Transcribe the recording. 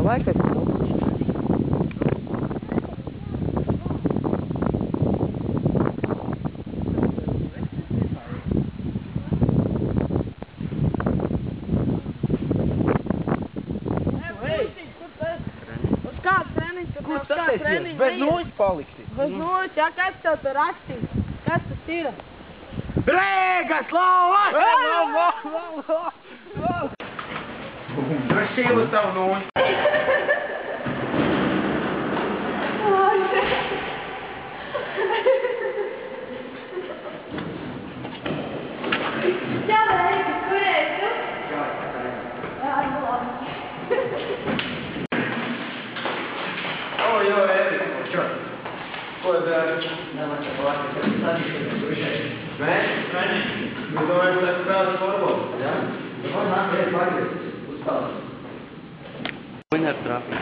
laikais. Kur tas esi? Bez nūjas paliksi. Bez nūjas, jā, kas tev tur rakstīs? Kas tas ir? Rēgas lauvas! Drošību savu nūju. Jā, Reika, kur esi? Jā, nu labi. Jo, Edi, čo? Ko dari? Nemača palakas, kas sadīšana dušai. Mēs? Mēs domājam, ka spēlēt futbolu. Jā? Man nākamreiz pagriezties uz spēles. Winner traffic.